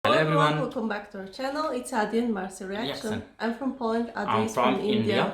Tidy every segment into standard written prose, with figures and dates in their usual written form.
Hello everyone, welcome back to our channel. It's Adi and Marcy Reaction. I'm from Poland, Adi I'm is from from India.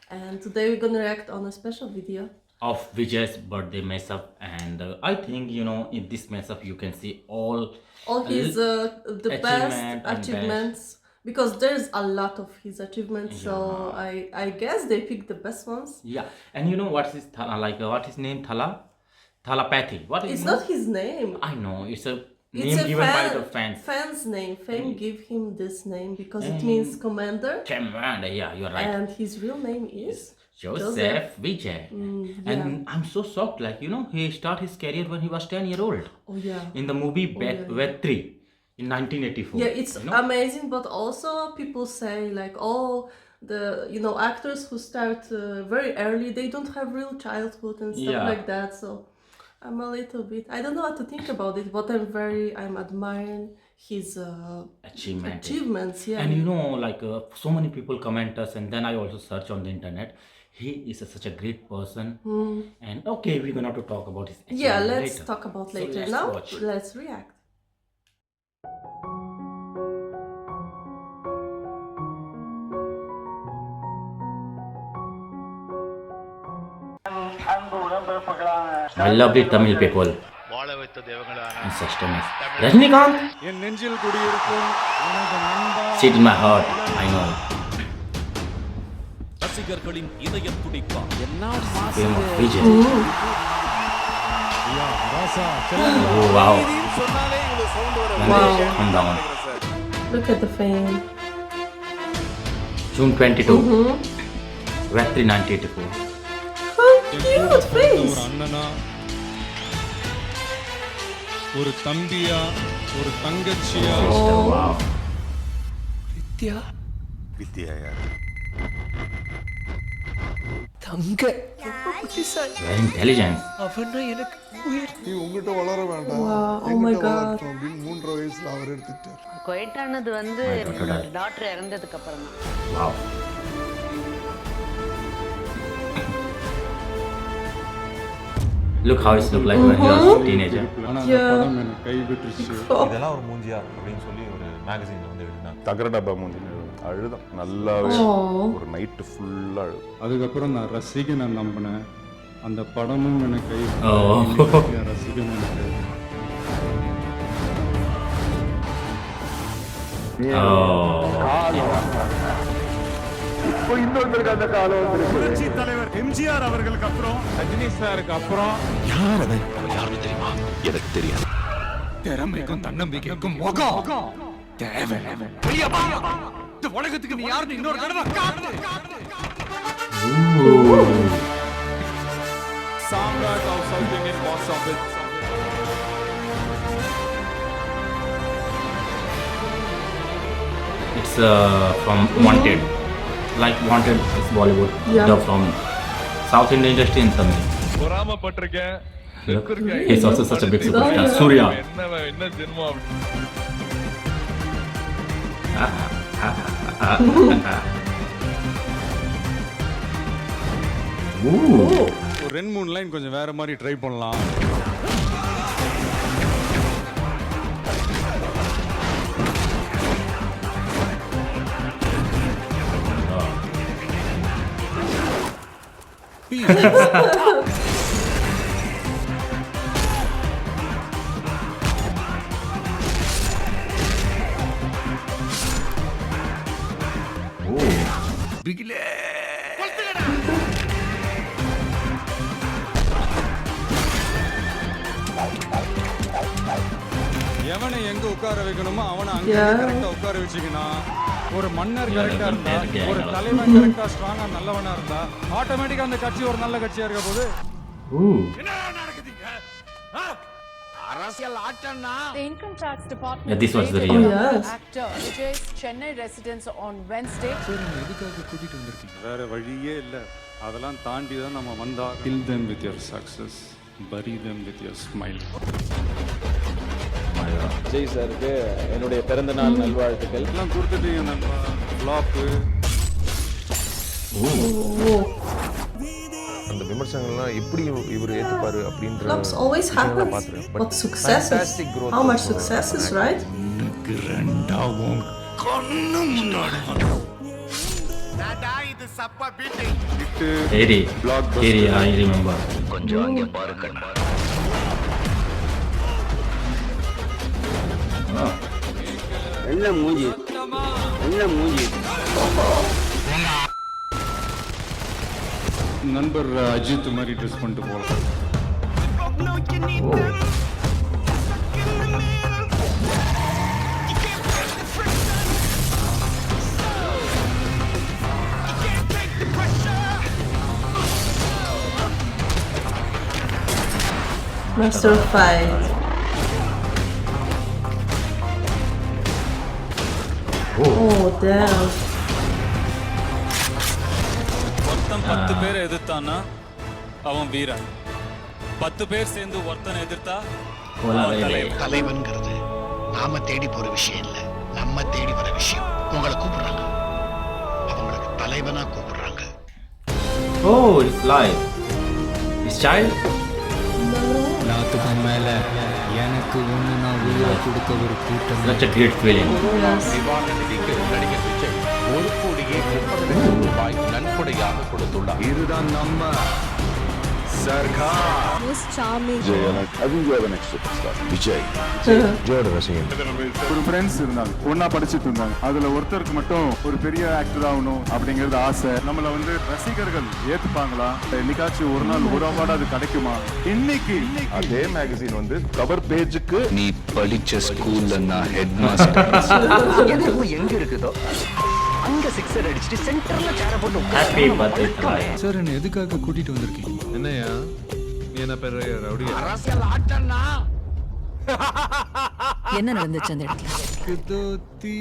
And today we're gonna react on a special video. Of Vijay's birthday mess up, and I think in this mess up you can see all his the best achievement and achievements because there's a lot of his achievements. So Yeah. I guess they picked the best ones. Yeah, and you know what's his what his name? Thalapathy. What is It's his not name? his name. I know it's a It's name a given by the fans. fan's name. Fan give him this name because it And- means commander. Commander, yeah, you're right. And his real name is Joseph Vijay. And I'm so shocked, he started his career when he was 10 years old. Oh yeah. In the movie Beth 3 in 1984. Yeah, it's amazing, but also people say like, oh, the actors who start very early, they don't have real childhood and stuff like that. So I'm a little bit, I don't know what to think about it, but I'm admiring his achievements. Yeah. And so many people comment us, and then I also search on the internet. He is such a great person. And okay, we're gonna have to talk about his achievement Yeah, let's later. talk about So later. let's Now watch. let's react. My lovely Tamil people வாழ வைத்த தேவங்களான and sustenance. Rajnikant, என் நெஞ்சில் குடியிருக்கும் உனது நண்பா sit in my heart. I know. ரசிகர்களின் இதய துடிப்பா Fame of Vijay. ஐயா, ராசா, செல்லம்மா. Oh wow. சொன்னாலே இவ்வளவு சவுண்ட் வர Wow. Calm down. Look at the fame. June 22. Vetri 1984. How cute face. ஒரு அண்ணனா ஒரு தம்பியா ஒரு தங்கச்சியா Oh wow. வித்யா யார் Very intelligent. நீ உங்ககிட்ட வளர வேண்டாம் Wow, oh my என்கிட்ட God. வளரட்டும் அப்படின்னு 3 வயசுல அவர் எடுத்துட்டார். குவைட் ஆனது வந்து My daughter died. டாக்டர் இறந்ததுக்கு அப்புறம் தான். Wow. Look how it looked like when he was a teenager. ஆனா அந்த படம் என்னை கைவிட்டுருச்சு. இதெல்லாம் ஒரு மூஞ்சியா அப்படின்னு சொல்லி ஒரு மேகசின்ல வந்து எழுதினாங்க. தகர டப்பா மூஞ்சி அழுதான் நல்லாவே ஒரு நைட்டு ஃபுல்லா அழுது. அதுக்கப்புறம் நான் ரசிகனை நம்பினேன். அந்த படமும் என்னை Oh. ரசிகன் எனக்கு புரட்சி தலைவர் எம்ஜிஆர் அவர்களுக்கு அப்புறம் ரஜினி சாருக்கு அப்புறம் யார் அவன் யாருன்னு தெரியுமா எனக்கு தெரியாது திறமைக்கும் தன்னம்பிக்கைக்கும் முகம் தேவை வெளிய வா. இந்த உலகத்துக்கு நீ யாருன்னு இன்னொரு தடவை காட்டு. சாம்ராட் of south Indian box office It's from Wanted. Like Wanted is Bollywood. Yeah. Dubbed from South Indian industry in Tamil. பொறாமப்பட்டிருக்கேன். Look, he's also such a big superstar. Surya. என்ன ஜென்மம் Ooh. ஒரு 2-3 லைன் கொஞ்சம் வேற மாதிரி ட்ரை பண்ணலாம். பிகிலே எவனை எங்க உட்கார வைக்கணுமோ அவனை அங்க Yeah. கரெக்டா உட்கார வச்சுக்கணும். ஒரு மன்னர் கரெக்டா இருந்தா, Yeah. ஒரு தலைவன் கரெக்டா ஸ்ட்ராங்கா நல்லவனா இருந்தா ஆட்டோமேட்டிக்கா அந்த கட்சி ஒரு நல்ல கட்சியா இருக்க போது. Ooh. The Income Tax Department Yeah, this was the raided real. Oh, yes. actor Vijay's Chennai residence on Wednesday. வேற வழியே இல்ல. அதெல்லாம் தாண்டி தான் நம்ம வந்தா. Kill them with your success, bury them with your smile. Vijay சாருக்கு என்னுடைய பிறந்த நாள் நல்வாழ்த்துக்கள். எல்லாம் கொடுத்துட்டீங்க நண்பா. ஃப்ளாப். அந்த விமர்சனங்கள்லாம் எப்படி இவர் ஏத்துப்பாரு அப்படின்ற Flops always விஷயங்களை happens, பார்த்துருக்கேன். but successes, fantastic growth how much of, successes, right? எனக்கு ரெண்டாவும் கண்ணு முன்னாடி வந்து Harry, Harry, I remember. கொஞ்சம் அங்கே பாரு கண்ணா. என்ன மூஞ்சி நண்பர் அஜித் மாதிரி ட்ரெஸ் பண்ணிட்டு போகலாம். Master of Fight. Oh, damn. ஒருத்தன் 10 பேரை எதிர்த்தான்னா அவன் வீரன். 10 பேர் சேர்ந்து ஒருத்தனை எதிர்த்தா அவன் தலைவன். தலைவன்கிறது நாம தேடி போற விஷயம் இல்ல, நம்ம தேடி வர விஷயம். உங்களை கூப்பிடுறாங்க, அவங்களுக்கு தலைவனா கூப்பிடுறாங்க. Oh, it's live. His child? எல்லாத்துக்கும் மேல எனக்கு ஒண்ணு நான் உள்ள கொடுக்க ஒரு கூட்டம். Such a great feeling. Yes. நிவாரண நிதிக்கு நடிகர் விஜய் 1 கோடியே 30 லட்சம் ரூபாய் நன்கொடையாக கொடுத்துள்ளார். இதுதான் நம்ம சர்க்கார். விஜய் ஜோட ரசிகன். ஒரு ஃப்ரெண்ட்ஸ் இருந்தாங்க, ஒன்னா படிச்சுட்டு இருந்தாங்க. அதுல ஒருத்தருக்கு மட்டும் ஒரு பெரிய ஆக்டர் ஆகணும் அப்படிங்கிறது ஆசை. நம்மள வந்து ரசிகர்கள் ஏத்துப்பாங்களா, என்னைக்காச்சும் ஒரு நாள் ஒரு அவார்டு அது கிடைக்குமா? இன்னைக்கு அதே மேகசின் வந்து கவர் பேஜுக்கு நீ படிச்ச ஸ்கூல்ல நான் ஹெட் மாஸ்டர். எங்க இருக்குதோ அங்க சிக்ஸர் அடிச்சிட்டு சென்டர்ல சேர போட்டு Happy birthday, Live. சார் என்ன எதுக்காக கூட்டிட்டு வந்திருக்கீங்க? என்னையா நீ என்ன பெரிய ரவுடியா? அரசியல் ஆட்டம்னா என்ன நடந்துச்சு அந்த இடத்துல? தோத்தி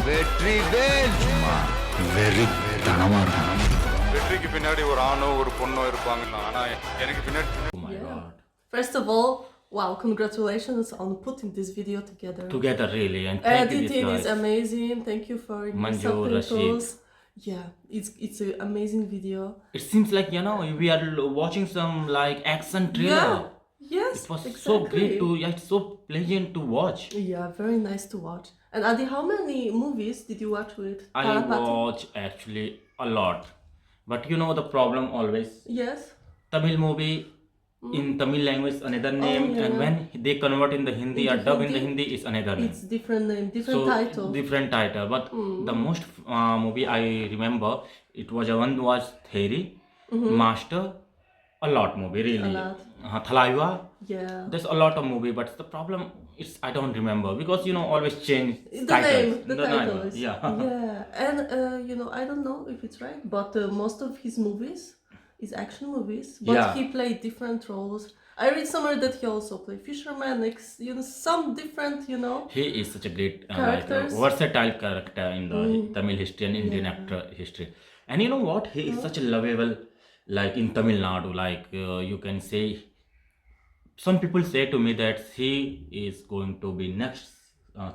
வெற்றி வேல் வெரி தனமா இருக்கணும். வெற்றிக்கு பின்னாடி ஒரு ஆணோ ஒரு பொண்ணோ இருப்பாங்க. ஆனா எனக்கு பின்னாடி Oh my God. First of all, wow, congratulations on putting this video together. Together, really, and thank you, these Editing is guys. amazing. Thank you for your Manju, subtitles. Yeah, it's an amazing video. It seems like, you know, we are watching some like action thriller. Yeah. Yes. It was exactly. so great to, yeah, it's so pleasant to watch. Yeah, very nice to watch. And Adi, how many movies did you watch with I Thalapathy? watch actually a lot, but you know the problem always. Yes. Tamil movie in Tamil language another name, yeah. and when they convert in the Hindi or Into dub in the Hindi, Hindi is another name. It's different name, different title. Different title. But the most movie I remember, it was one was Theri, Master, a lot movie really. A lot. Thalaiva. Yeah. There's a lot of movie, but the problem is I don't remember because you know always change The titles. name, the title name, is. yeah. Yeah. And you know, I don't know if it's right, but most of his movies is action movies, but Yeah. he played different roles. I read somewhere that he also played fisherman, you know, some different, you know. He is such a great Characters. versatile character in the Tamil history and Indian actor history. And you know what? He is such a lovable, like in Tamil Nadu, like you can say, some people say to me that he is going to be next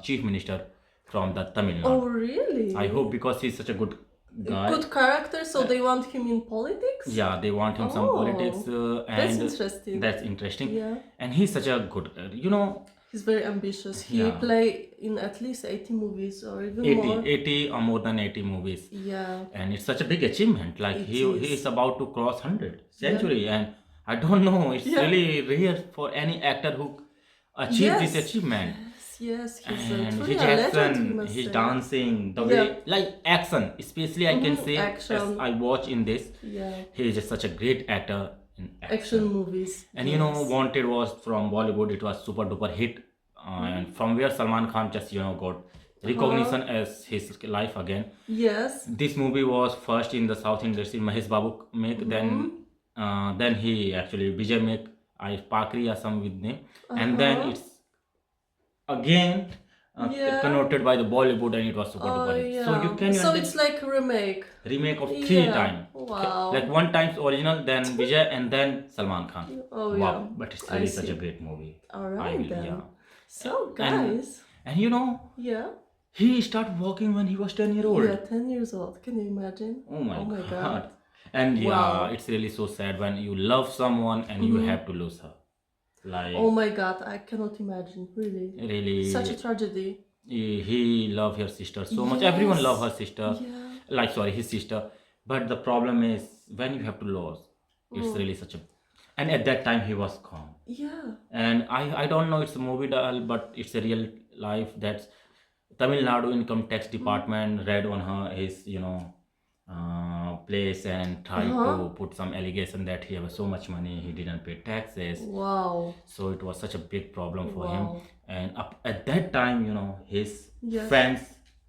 chief minister from the Tamil Nadu. Oh, really? I hope, because he's such a good guy. Good character, so they want him in politics? Yeah, they want him some Oh, politics, and that's interesting. That's interesting. Yeah. And he's such a good, you know, He's very ambitious. He Yeah. play in at least 80 movies or even 80 more. 80 or more than 80 movies. Yeah. And it's such a big achievement. Like It he is. is about to cross 100 century, and I don't know. It's Yeah. really rare for any actor who achieved this Yes. achievement. Yes, he's And truly his a legend, we action, must his say. dancing, the way, Yeah. like action, especially I can say, action. as I watch in this, Yeah. he is just such a great actor in Action movies. And you know, Wanted was from Bollywood. It was super duper hit, and from where Salman Khan just got recognition as his life again. Yes. This movie was first in the South industry. Mahesh Babu make, then he actually Vijay make I Pakri or some with name, and then it's again converted by the Bollywood, and it was super duper hit. Yeah. So you can So it's like a remake. remake of 3 Yeah. times. Wow. Like one times original, then Vijay, and then Salman Khan. Oh, Wow, yeah. but it's I really such see. a great movie. All I right will, then. yeah. So guys, And you know, yeah. he started walking when he was 10 years old. Yeah, 10 years old. Can you imagine? Oh my God. And yeah, Wow. it's really so sad when you love someone and you have to lose her. Like, Oh my God, I cannot imagine. Really, really, such a tragedy. he loved her sister so much. Everyone Yes. loved her sister. Yeah. Like, sorry, his sister. But the problem is when you have to lose, it's really such a. And at that time, he was calm. Yeah. And I don't know, it's a movie doll, but it's a real life. That's Tamil Nadu Income Tax Department read on her his place and tried to put some allegation that he has so much money, he didn't pay taxes. Wow. So it was such a big problem for Wow. him. And at that time, his Yes. friends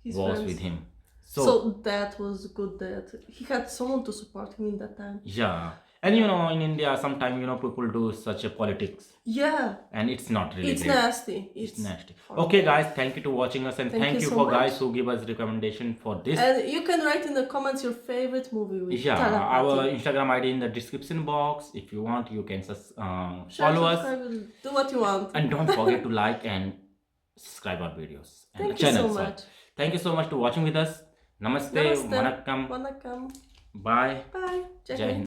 His was friends. with him. So that was good that he had someone to support him in that time. Yeah. And in India, sometimes people do such a politics, Yeah. and it's not really It's great. nasty. It's nasty. Okay, guys, thank you to watching us, and thank you so for much. guys who give us recommendation for this. And you can write in the comments your favorite movie with Yeah, our telepathy. Instagram ID in the description box. If you want, you can Share, follow us, subscribe, do what you want. and don't forget to like and subscribe our videos and Thank you channel. so sorry. much. Thank you so much to watching with us. Namaste, Namaste. Vanakkam, Vanakkam. bye. Bye. Jai Jai Hind. Hind.